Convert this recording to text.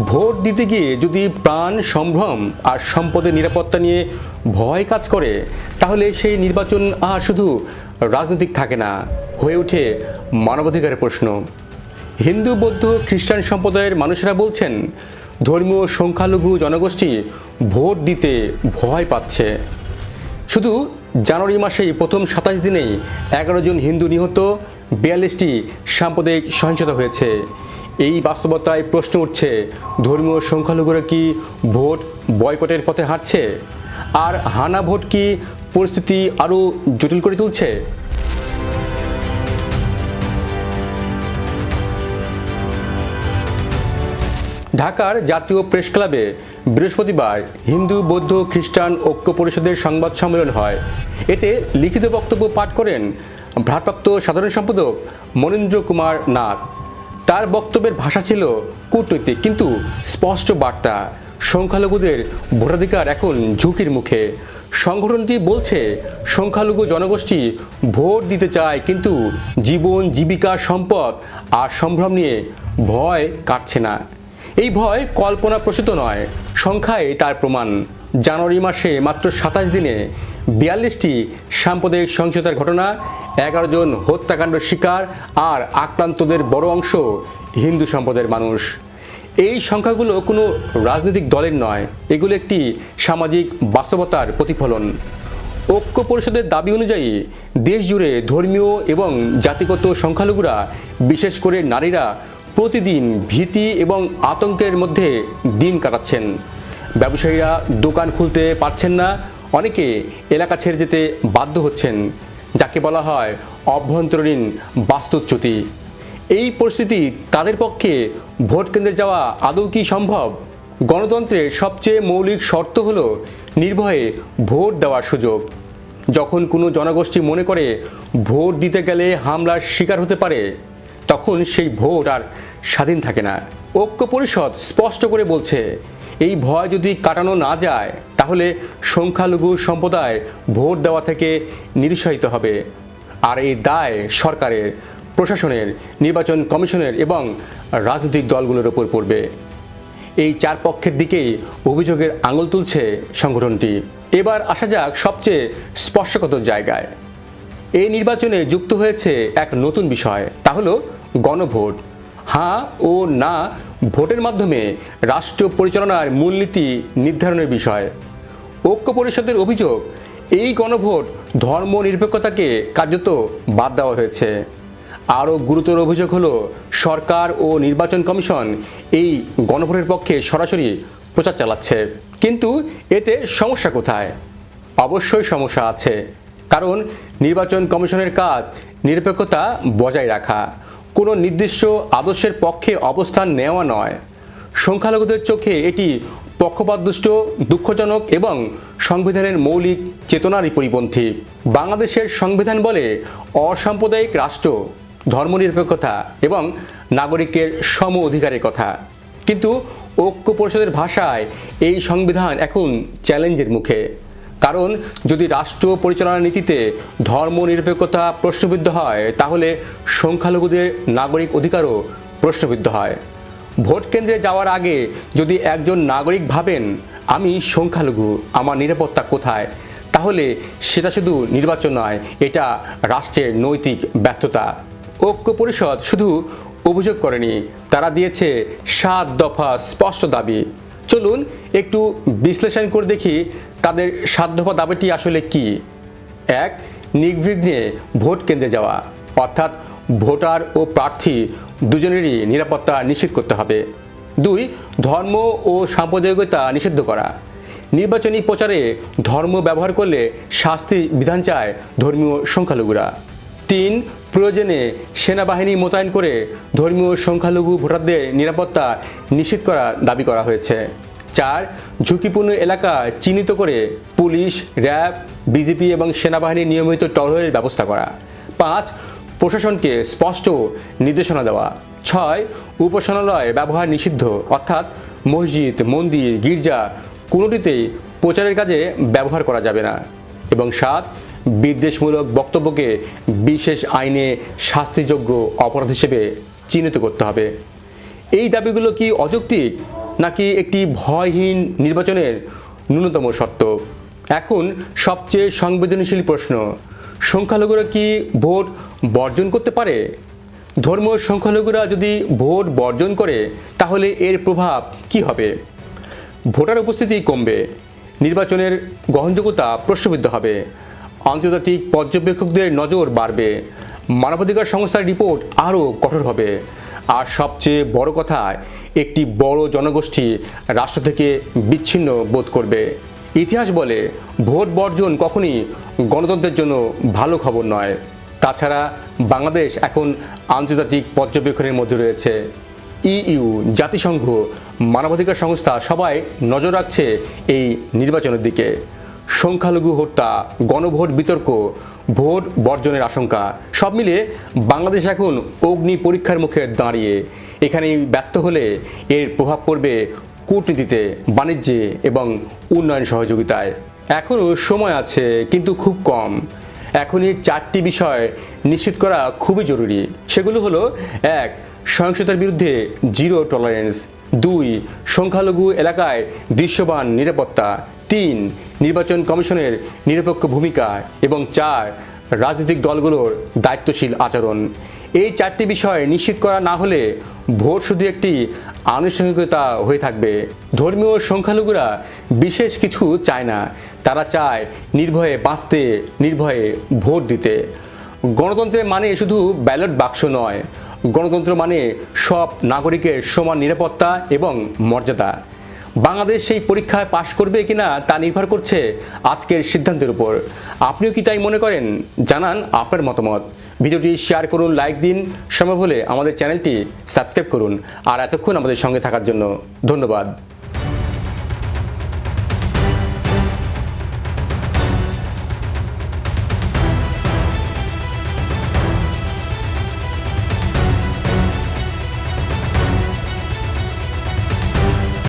Vote দিতে গিয়ে যদি প্রাণ সম্ভ্রম আর সম্পদের নিরাপত্তা নিয়ে ভয় কাজ করে, তাহলে সেই নির্বাচন আর শুধু রাজনৈতিক থাকে না, হয়ে ওঠে মানবাধিকারের প্রশ্ন। হিন্দু, বৌদ্ধ, খ্রিস্টান সম্প্রদায়ের মানুষেরা বলছেন, ধর্মীয় সংখ্যালঘু জনগোষ্ঠী ভোট দিতে ভয় পাচ্ছে। শুধু জানুয়ারি মাসেই প্রথম 27 দিনেই 11 জন হিন্দু নিহত, 42টি সাম্প্রদায়িক সহিংসতা হয়েছে। এই বাস্তবতায় প্রশ্ন উঠছে, ধর্মীয় সংখ্যালঘুরা কি ভোট বয়কটের পথে হাঁটছে? আর হানা ভোট কি পরিস্থিতি আরও জটিল করে তুলছে? ঢাকার জাতীয় প্রেস ক্লাবে বৃহস্পতিবার হিন্দু, বৌদ্ধ, খ্রিস্টান ঐক্য পরিষদের সংবাদ সম্মেলন হয়। এতে লিখিত বক্তব্য পাঠ করেন ভারপ্রাপ্ত সাধারণ সম্পাদক মনীন্দ্র কুমার নাথ। তার বক্তব্যের ভাষা ছিল কূটনৈতিক কিন্তু স্পষ্ট বার্তা, সংখ্যালঘুদের ভোটাধিকার এখন ঝুঁকির মুখে। সংগঠনটি বলছে, সংখ্যালঘু জনগোষ্ঠী ভোট দিতে চায়, কিন্তু জীবন, জীবিকা, সম্পদ আর সম্ভ্রম নিয়ে ভয় কাটছে না। এই ভয় কল্পনাপ্রসূত নয়, সংখ্যায় তার প্রমাণ। জানুয়ারি মাসে মাত্র 27 দিনে 42টি সাম্প্রদায়িক সহিংসতার ঘটনা, 11 জন হত্যাকাণ্ড শিকার, আর আক্রান্তদের বড় অংশ হিন্দু সম্প্রদায়ের মানুষ। এই সংখ্যাগুলো কোনো রাজনৈতিক দলের নয়, এগুলো একটি সামাজিক বাস্তবতার প্রতিফলন। ঐক্য পরিষদের দাবি অনুযায়ী দেশ জুড়ে ধর্মীয় এবং জাতিগত সংখ্যালঘুরা, বিশেষ করে নারীরা, প্রতিদিন ভীতি এবং আতঙ্কের মধ্যে দিন কাটাচ্ছেন। ব্যবসায়ীরা দোকান খুলতে পারছেন না, অনেকে এলাকা ছেড়ে যেতে বাধ্য হচ্ছেন, যাকে বলা হয় অভ্যন্তরীণ বাস্তুচ্যুতি। এই পরিস্থিতি তাদের পক্ষে ভোট কেন্দ্রে যাওয়া আদৌ কি সম্ভব? গণতন্ত্রের সবচেয়ে মৌলিক শর্ত হল নির্ভয়ে ভোট দেওয়ার সুযোগ। যখন কোনো জনগোষ্ঠী মনে করে ভোট দিতে গেলে হামলার শিকার হতে পারে, তখন সেই ভোট আর স্বাধীন থাকে না। ঐক্য পরিষদ স্পষ্ট করে বলছে, এই ভয় যদি কাটানো না যায়, তাহলে সংখ্যালঘু সম্প্রদায় ভোট দেওয়া থেকে নিরুৎসাহিত হবে। আর এই দায় সরকারের, প্রশাসনের, নির্বাচন কমিশনের এবং রাজনৈতিক দলগুলোর ওপর পড়বে। এই চার পক্ষের দিকেই অভিযোগের আঙুল তুলছে সংগঠনটি। এবার আসা যাক সবচেয়ে স্পর্শকাতর জায়গায়। এই নির্বাচনে যুক্ত হয়েছে এক নতুন বিষয়, তা হলো গণভোট। হ্যাঁ ও না ভোটের মাধ্যমে রাষ্ট্র পরিচালনার মূলনীতি নির্ধারণের বিষয়। ঐক্য পরিষদের অভিযোগ, এই গণভোট ধর্ম নিরপেক্ষতাকে কার্যত বাদ দেওয়া হয়েছে। আরও গুরুতর অভিযোগ হলো, সরকার ও নির্বাচন কমিশন এই গণভোটের পক্ষে সরাসরি প্রচার চালাচ্ছে। কিন্তু এতে সমস্যা কোথায়? অবশ্যই সমস্যা আছে, কারণ নির্বাচন কমিশনের কাজ নিরপেক্ষতা বজায় রাখা, কোনো নির্দিষ্ট আদর্শের পক্ষে অবস্থান নেওয়া নয়। সংখ্যালঘুদের চোখে এটি পক্ষপাতদুষ্ট, দুঃখজনক এবং সংবিধানের মৌলিক চেতনারই পরিপন্থী। বাংলাদেশের সংবিধান বলে অসাম্প্রদায়িক রাষ্ট্র, ধর্মনিরপেক্ষতা এবং নাগরিকের সম অধিকারের কথা। কিন্তু ঐক্য পরিষদের ভাষায় এই সংবিধান এখন চ্যালেঞ্জের মুখে। কারণ যদি রাষ্ট্র পরিচালনা নীতিতে ধর্মনিরপেক্ষতা প্রশ্নবিদ্ধ হয়, তাহলে সংখ্যালঘুদের নাগরিক অধিকারও প্রশ্নবিদ্ধ হয়। ভোট কেন্দ্রে যাওয়ার আগে যদি একজন নাগরিক ভাবেন, আমি সংখ্যালঘু, আমার নিরাপত্তা কোথায়, তাহলে সেটা শুধু নির্বাচন নয়, এটা রাষ্ট্রের নৈতিক ব্যর্থতা। ঐক্য পরিষদ শুধু অভিযোগ করেনি, তারা দিয়েছে 7 দফা স্পষ্ট দাবি। চলুন একটু বিশ্লেষণ করে দেখি তাদের 7 দফা দাবিটি আসলে কি। 1. নির্বিঘ্নে ভোট কেন্দ্রে যাওয়া, অর্থাৎ ভোটার ও প্রার্থী দুজনেরই নিরাপত্তা নিশ্চিত করতে হবে। 2. ধর্ম ও সাম্প্রদায়িকতা নিষিদ্ধ করা, নির্বাচনী প্রচারে ধর্ম ব্যবহার করলে শাস্তি বিধান চায় ধর্মীয় সংখ্যালঘুরা। 3. প্রয়োজনে সেনাবাহিনী মোতায়েন করে ধর্মীয় সংখ্যালঘু ভোটারদের নিরাপত্তা নিশ্চিত করা দাবি করা হয়েছে। 4. ঝুঁকিপূর্ণ এলাকা চিহ্নিত করে পুলিশ, র্যাব, বিজিপি এবং সেনাবাহিনীর নিয়মিত টহলের ব্যবস্থা করা। 5. প্রশাসনকে স্পষ্ট নির্দেশনা দেওয়া। 6. উপাসনালয় ব্যবহার নিষিদ্ধ, অর্থাৎ মসজিদ, মন্দির, গির্জা কোনোটিতেই প্রচারের কাজে ব্যবহার করা যাবে না। এবং 7. বিদ্বেষমূলক বক্তব্যকে বিশেষ আইনে শাস্তিযোগ্য অপরাধ হিসেবে চিহ্নিত করতে হবে। এই দাবিগুলো কি অযৌক্তিক? নাকি একটি ভয়হীন নির্বাচনের ন্যূনতম শর্ত? এখন সবচেয়ে সংবেদনশীল প্রশ্ন, সংখ্যালঘুরা কি ভোট বর্জন করতে পারে? ধর্মীয় সংখ্যালঘুরা যদি ভোট বর্জন করে তাহলে এর প্রভাব কি হবে? ভোটার উপস্থিতি কমবে, নির্বাচনের গ্রহণযোগ্যতা প্রশ্নবিদ্ধ হবে, আন্তর্জাতিক পর্যবেক্ষকদের নজর বাড়বে, মানবাধিকার সংস্থার রিপোর্ট আরও কঠোর হবে, আর সবচেয়ে বড় কথা, একটি বড় জনগোষ্ঠী রাষ্ট্র থেকে বিচ্ছিন্ন বোধ করবে। ইতিহাস বলে ভোট বর্জন কখনই গণতন্ত্রের জন্য ভালো খবর নয়। তাছাড়া বাংলাদেশ এখন আন্তর্জাতিক পর্যবেক্ষণের মধ্যে রয়েছে। ইইউ, জাতিসংঘ, মানবাধিকার সংস্থা সবাই নজর রাখছে এই নির্বাচনের দিকে। সংখ্যালঘু হত্যা, গণভোট বিতর্ক, ভোট বর্জনের আশঙ্কা সব মিলিয়ে বাংলাদেশ এখন অগ্নি পরীক্ষার মুখে দাঁড়িয়ে। এখানে ব্যর্থ হলে এর প্রভাব পড়বে কূটনীতিতে, বাণিজ্যে এবং উন্নয়ন সহযোগিতায়। এখনও সময় আছে, কিন্তু খুব কম। এখন এই 4টি বিষয় নিশ্চিত করা খুবই জরুরি। সেগুলো হলো: 1. সহিংসতার বিরুদ্ধে জিরো টলারেন্স। 2. সংখ্যালঘু এলাকায় দৃশ্যমান নিরাপত্তা। 3. নির্বাচন কমিশনের নিরপেক্ষ ভূমিকা। এবং 4. রাজনৈতিক দলগুলোর দায়িত্বশীল আচরণ। এই 4টি বিষয় নিশ্চিত করা না হলে ভোট শুধু একটি আনুষ্ঠানিকতা হয়ে থাকবে। ধর্মীয় সংখ্যালঘুরা বিশেষ কিছু চায় না, তারা চায় নির্ভয়ে বাঁচতে, নির্ভয়ে ভোট দিতে। গণতন্ত্রের মানে শুধু ব্যালট বাক্স নয়, গণতন্ত্র মানে সব নাগরিকের সমান নিরাপত্তা এবং মর্যাদা। বাংলাদেশ সেই পরীক্ষায় পাশ করবে কিনা তা নির্ভর করছে আজকের সিদ্ধান্তের উপর। আপনিও কি তাই মনে করেন? জানান আপনার মতামত। ভিডিওটি শেয়ার করুন, লাইক দিন, সম্ভব হলে আমাদের চ্যানেলটি সাবস্ক্রাইব করুন। আর এতক্ষণ আমাদের সঙ্গে থাকার জন্য ধন্যবাদ।